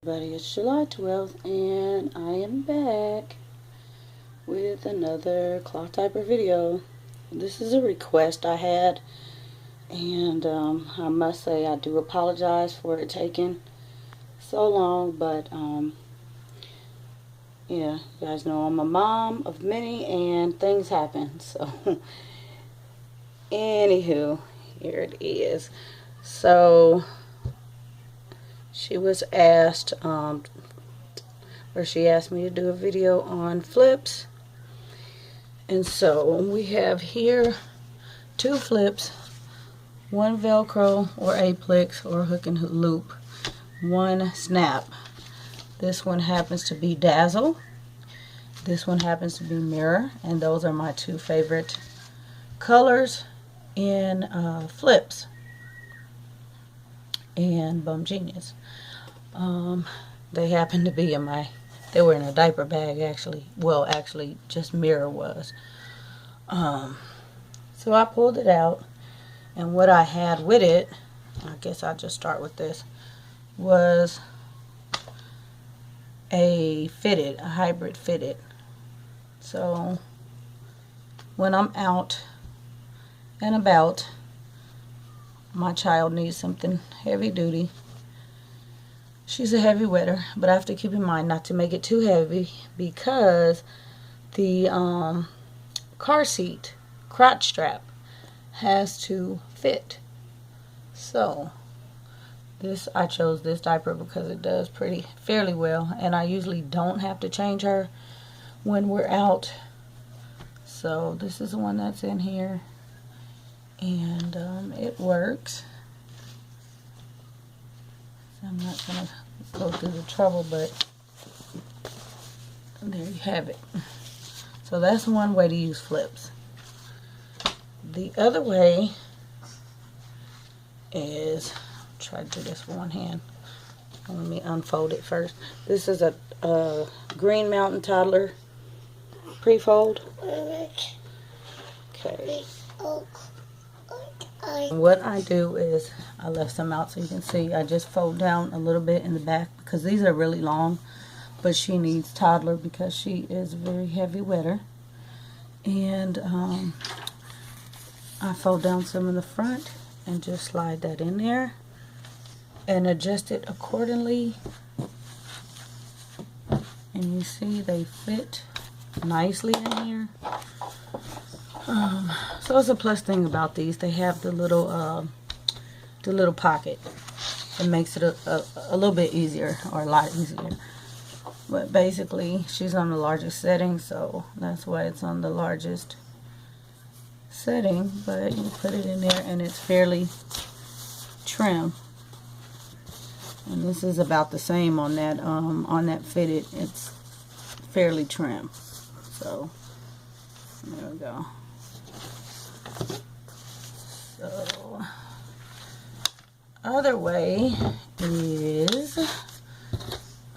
Everybody, it's July 12th and I am back with another cloth diaper video. This is a request I had, and I must say I do apologize for it taking so long, but yeah, you guys know I'm a mom of many and things happen, so anywho, here it is. So she was asked, she asked me to do a video on flips. And so we have here 2 flips, 1 Velcro or Aplex or hook and loop, 1 snap. This one happens to be Dazzle. This one happens to be Mirror. And those are my 2 favorite colors in flips and Bum Genius. They happen to be in they were in a diaper bag actually. Well, actually just Mirror was. So I pulled it out, and what I had with it, I guess I'll just start with this, was a hybrid fitted. So when I'm out and about, my child needs something heavy duty. She's a heavy wetter, but I have to keep in mind not to make it too heavy because the car seat crotch strap has to fit. So I chose this diaper because it does fairly well, and I usually don't have to change her when we're out. So this is the one that's in here, and it works. I'm not going to go through the trouble, but there you have it. So that's one way to use flips. The other way is, try to do this with one hand. Let me unfold it first. This is a Green Mountain Toddler pre-fold. Okay. What I do is, I left some out so you can see, I just fold down a little bit in the back because these are really long, but she needs toddler because she is a very heavy wetter. And I fold down some in the front and just slide that in there and adjust it accordingly. And you see they fit nicely in here. So it's a plus thing about these. They have the little pocket. It makes it a little bit easier, or a lot easier. But basically, she's on the largest setting, so that's why it's on the largest setting. But you put it in there, and it's fairly trim. And this is about the same on that fitted. It's fairly trim. So there we go. So other way is,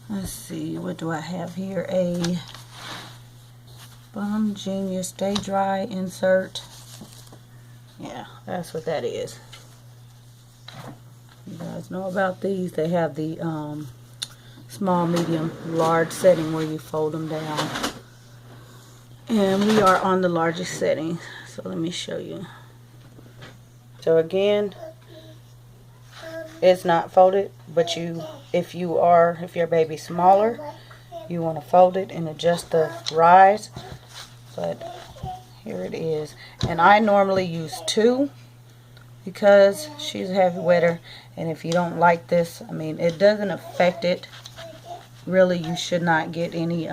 let's see, what do I have here? A Bum Genius Stay Dry insert. Yeah, that's what that is. You guys know about these. They have the small, medium, large setting where you fold them down. And we are on the largest setting. So let me show you. So again, it's not folded, but if your baby's smaller, you want to fold it and adjust the rise. But here it is. And I normally use 2 because she's a heavy wetter. And if you don't like this, I mean, it doesn't affect it. Really, you should not get any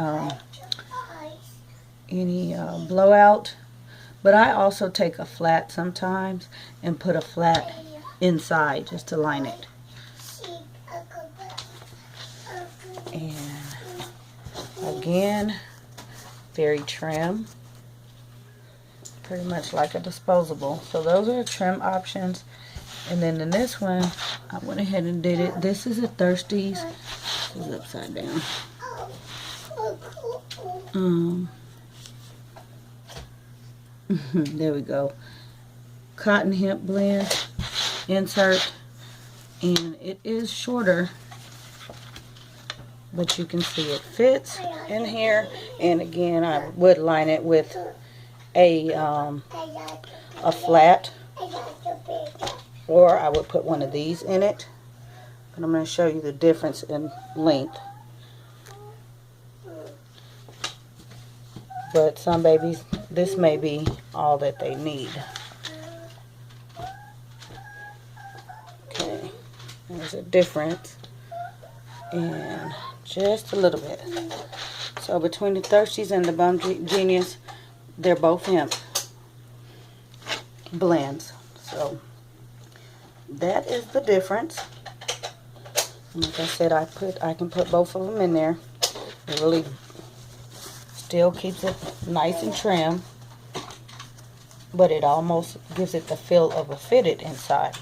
blowout. But I also take a flat sometimes and put a flat inside just to line it. And again, very trim. Pretty much like a disposable. So those are the trim options. And then in this one, I went ahead and did it. This is a Thirsties. It's upside down. There we go. Cotton hemp blend insert, and it is shorter but you can see it fits in here. And again, I would line it with a flat, or I would put one of these in it. But I'm going to show you the difference in length. But some babies, this may be all that they need. Okay, there's a difference, and just a little bit. So between the Thirsties and the Bum Genius, they're both hemp blends. So that is the difference. And like I said, I can put both of them in there. It really still keeps it nice and trim, but it almost gives it the feel of a fitted inside.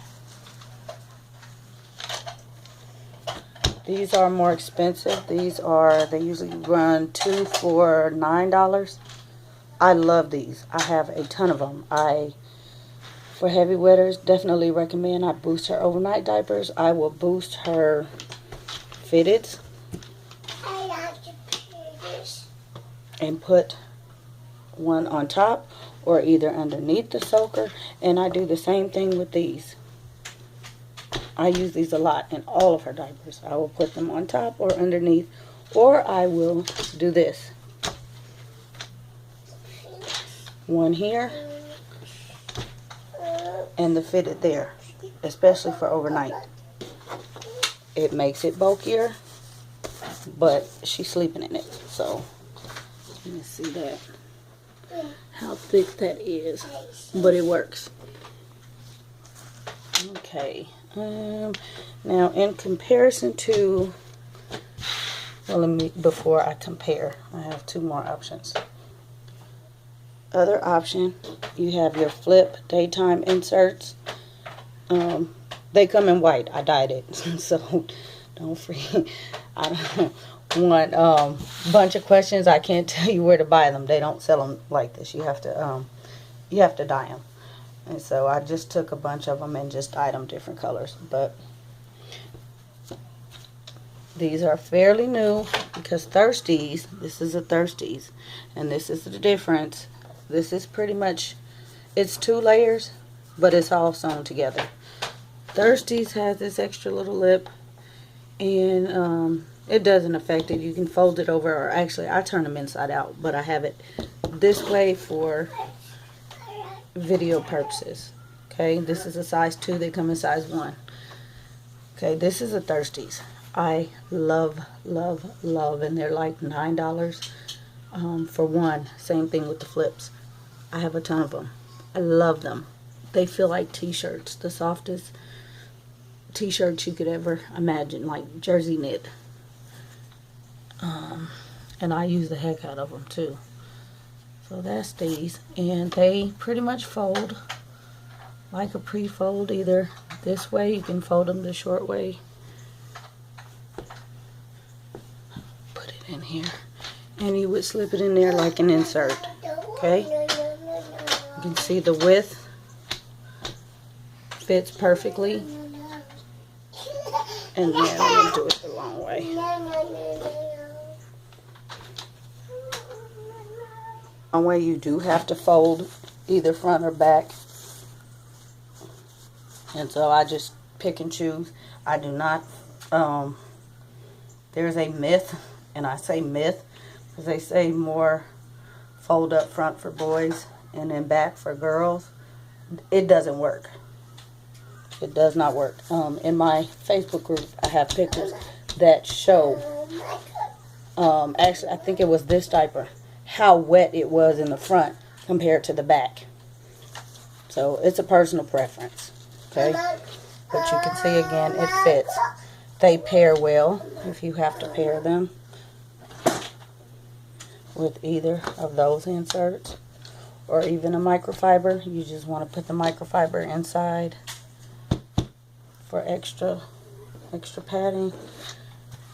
These are more expensive. They usually run 2 for $9. I love these. I have a ton of them. For heavy wetters, definitely recommend. I boost her overnight diapers. I will boost her fitteds. I like to this. And put one on top or either underneath the soaker. And I do the same thing with these. I use these a lot in all of her diapers. I will put them on top or underneath, or I will do this. One here and the fitted there, especially for overnight. It makes it bulkier, but she's sleeping in it. So let me see that, how thick that is, but it works. Okay. Now in comparison to, well, before I compare, I have 2 more options. Other option, you have your flip daytime inserts. They come in white. I dyed it, so don't forget. I don't want bunch of questions. I can't tell you where to buy them. They don't sell them like this. You have to dye them. And so I just took a bunch of them and just dyed them different colors. But these are fairly new because Thirsties, this is a Thirsties, and this is the difference. This is pretty much, it's 2 layers, but it's all sewn together. Thirsties has this extra little lip, and it doesn't affect it. You can fold it over, or actually I turn them inside out, but I have it this way for video purposes. Okay, this is a size 2. They come in size 1. Okay, this is a Thirsties. I love, love, love, and they're like $9 for one. Same thing with the flips. I have a ton of them. I love them. They feel like t-shirts, the softest t-shirts you could ever imagine, like jersey knit. And I use the heck out of them too. So that's these, and they pretty much fold like a pre-fold, either this way, you can fold them the short way. Put it in here, and you would slip it in there like an insert. Okay, you can see the width fits perfectly, and then I'm going to do it the long way. One way you do have to fold either front or back, and so I just pick and choose. I do not, there's a myth, and I say myth because they say more fold up front for boys and then back for girls. It doesn't work. It does not work. In my Facebook group, I have pictures that show, actually I think it was this diaper, how wet it was in the front compared to the back. So it's a personal preference, okay? But you can see again, it fits. They pair well if you have to pair them with either of those inserts, or even a microfiber. You just want to put the microfiber inside for extra padding.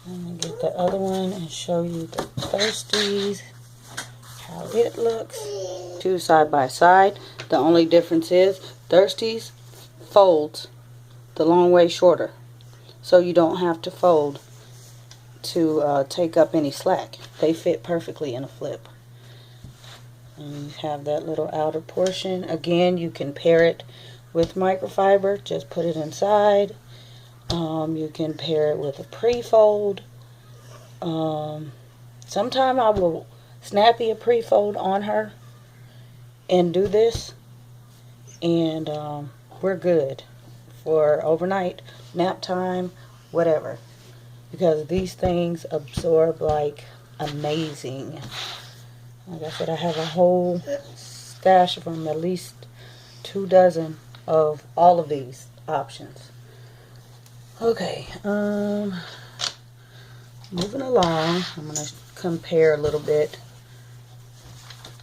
Let me get the other one and show you the Thirsties, how it looks. 2 side by side. The only difference is Thirsties folds the long way shorter, so you don't have to fold to take up any slack. They fit perfectly in a flip. And you have that little outer portion. Again, you can pair it with microfiber. Just put it inside. You can pair it with a pre-fold. Sometime I will snappy a pre-fold on her and do this, and we're good for overnight, nap time, whatever, because these things absorb like amazing. Like I said, I have a whole stash of them, at least 2 dozen of all of these options. Okay, moving along, I'm going to compare a little bit.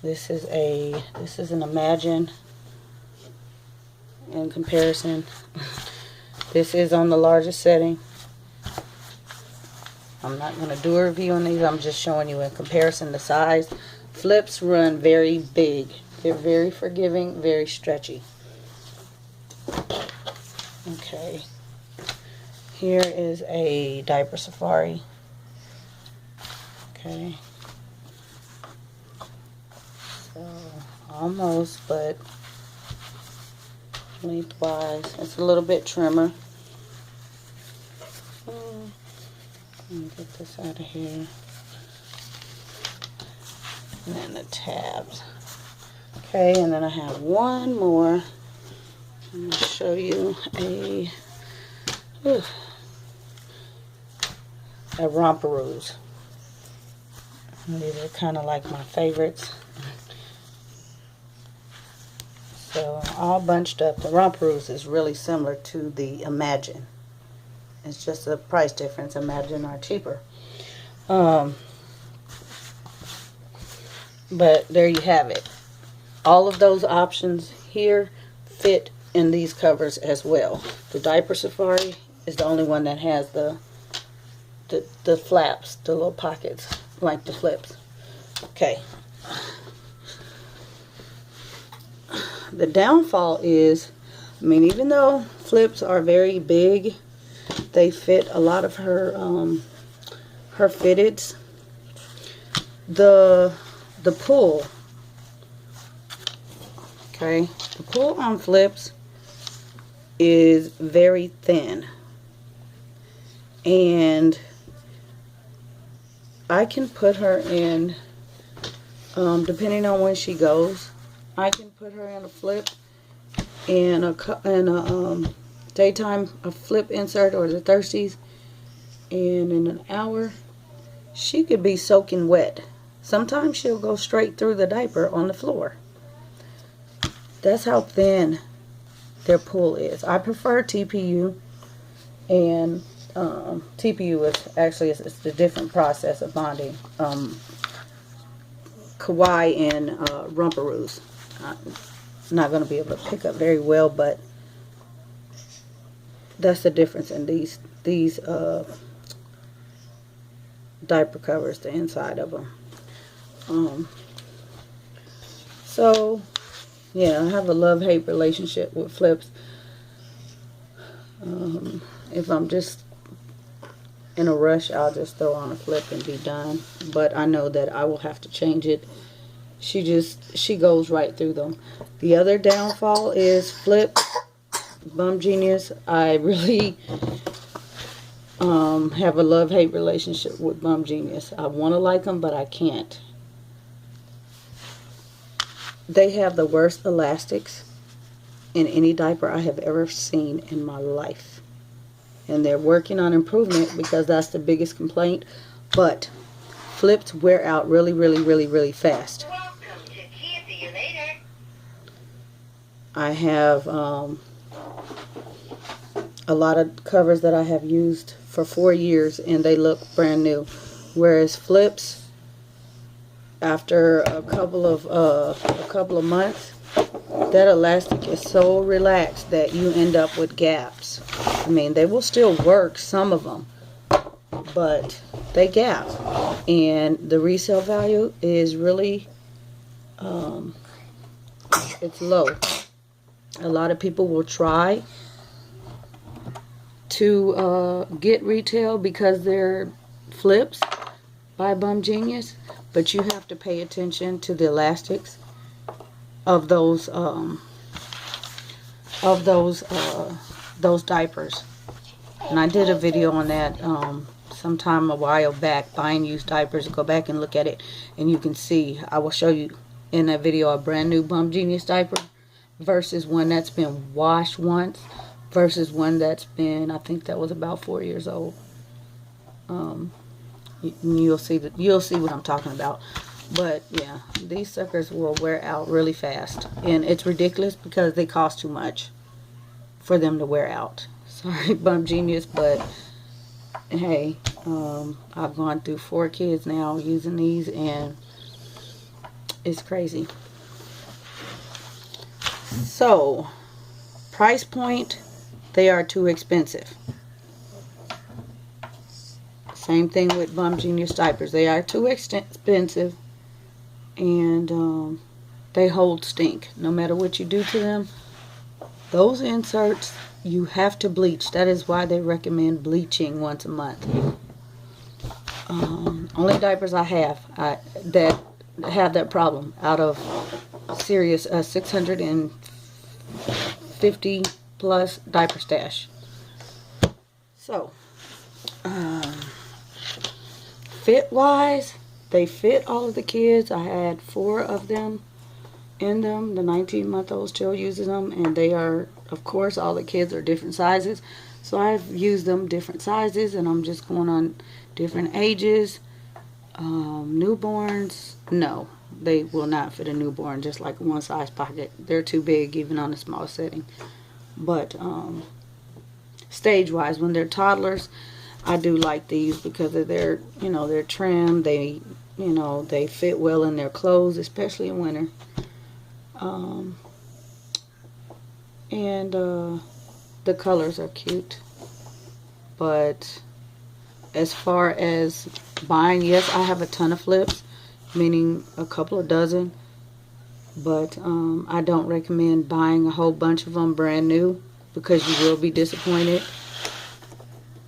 This is an Imagine in comparison. This is on the largest setting. I'm not going to do a review on these. I'm just showing you in comparison the size. Flips run very big. They're very forgiving, very stretchy. Okay. Here is a diaper safari. Okay. So, almost, but lengthwise, it's a little bit trimmer. Let me get this out of here. And then the tabs. Okay, and then I have one more. I'm going to show you a romperoos. These are kind of like my favorites. So all bunched up. The romperoos is really similar to the Imagine. It's just a price difference. Imagine are cheaper. But there you have it. All of those options here fit in these covers as well. The diaper safari is the only one that has the flaps, the little pockets, like the flips. Okay. The downfall is, I mean, even though flips are very big, they fit a lot of her fitteds. The pull, okay, the pull on flips is very thin, and I can put her in, depending on when she goes, I can put her in a flip and a daytime a flip insert or the thirsties, and in an hour she could be soaking wet. Sometimes she'll go straight through the diaper on the floor. That's how thin their pull is. I prefer TPU, and TPU is actually it's a different process of bonding. Kawaii and romperoos. I'm not going to be able to pick up very well, but that's the difference in these diaper covers, the inside of them. So yeah, I have a love-hate relationship with flips. If I'm just in a rush, I'll just throw on a flip and be done, but I know that I will have to change it. She goes right through them. The other downfall is flip. Bum Genius, I really have a love-hate relationship with Bum Genius. I want to like them, but I can't. They have the worst elastics in any diaper I have ever seen in my life. And they're working on improvement because that's the biggest complaint. But flips wear out really, really, really, really fast. Welcome to See You Later. I have a lot of covers that I have used for 4 years and they look brand new. Whereas flips, after a couple of months, that elastic is so relaxed that you end up with gaps. I mean, they will still work, some of them, but they gap, and the resale value is really it's low. A lot of people will try to get retail because they're flips by Bum Genius, but you have to pay attention to the elastics of those diapers. And I did a video on that sometime a while back, buying used diapers. Go back and look at it, and you can see. I will show you in that video a brand new Bum Genius diaper versus one that's been washed once versus one that's been, I think that was about 4 years old. You'll see what I'm talking about. But yeah, these suckers will wear out really fast, and it's ridiculous because they cost too much for them to wear out. Sorry, Bum Genius, but hey, I've gone through 4 kids now using these, and it's crazy. So, price point, they are too expensive. Same thing with Bum Genius diapers. They are too expensive, and they hold stink. No matter what you do to them, those inserts, you have to bleach. That is why they recommend bleaching once a month. Only diapers I have that have that problem out of serious 650 plus diaper stash. So, fit wise, they fit all of the kids. I had 4 of them in them. The 19-month-old still uses them, and they are, of course, all the kids are different sizes. So I've used them different sizes, and I'm just going on different ages. Newborns, no, they will not fit a newborn, just like one size pocket. They're too big even on a small setting. But stage wise, when they're toddlers, I do like these because of their, they're trim. They, they fit well in their clothes, especially in winter. And the colors are cute. But as far as buying, yes, I have a ton of flips, meaning a couple of dozen. But I don't recommend buying a whole bunch of them brand new because you will be disappointed.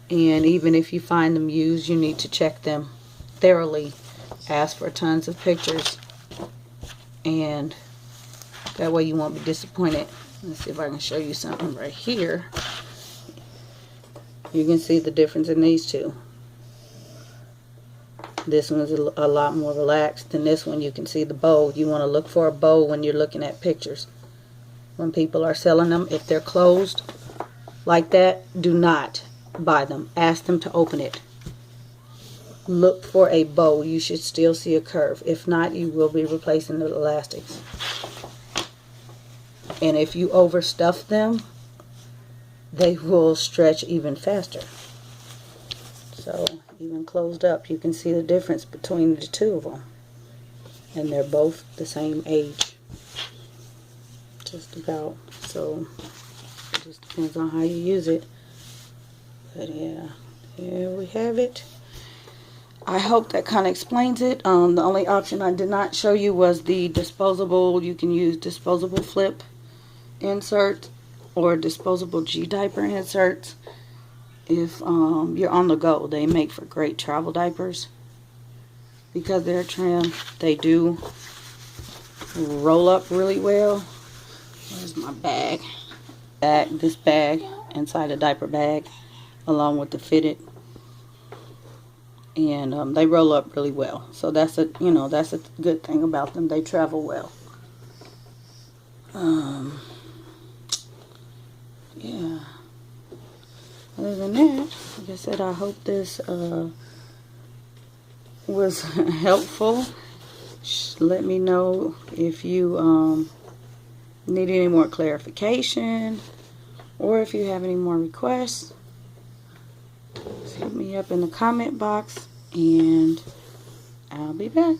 And even if you find them used, you need to check them thoroughly. Ask for tons of pictures, and that way you won't be disappointed. Let's see if I can show you something right here. You can see the difference in these two. This one's a lot more relaxed than this one. You can see the bow. You want to look for a bow when you're looking at pictures. When people are selling them, if they're closed like that, do not buy them. Ask them to open it. Look for a bow. You should still see a curve. If not, you will be replacing the elastics. And if you overstuff them, they will stretch even faster. So even closed up, you can see the difference between the two of them. And they're both the same age. Just about. So it just depends on how you use it. But yeah, here we have it. I hope that kind of explains it. The only option I did not show you was the disposable. You can use disposable flip insert or disposable G diaper inserts. If you're on the go, they make for great travel diapers. Because they're trim, they do roll up really well. Where's my bag? This bag inside a diaper bag, along with the fitted, and they roll up really well. So that's a good thing about them. They travel well. Yeah. Other than that, like I said, I hope this was helpful. Let me know if you need any more clarification, or if you have any more requests. Just hit me up in the comment box, and I'll be back.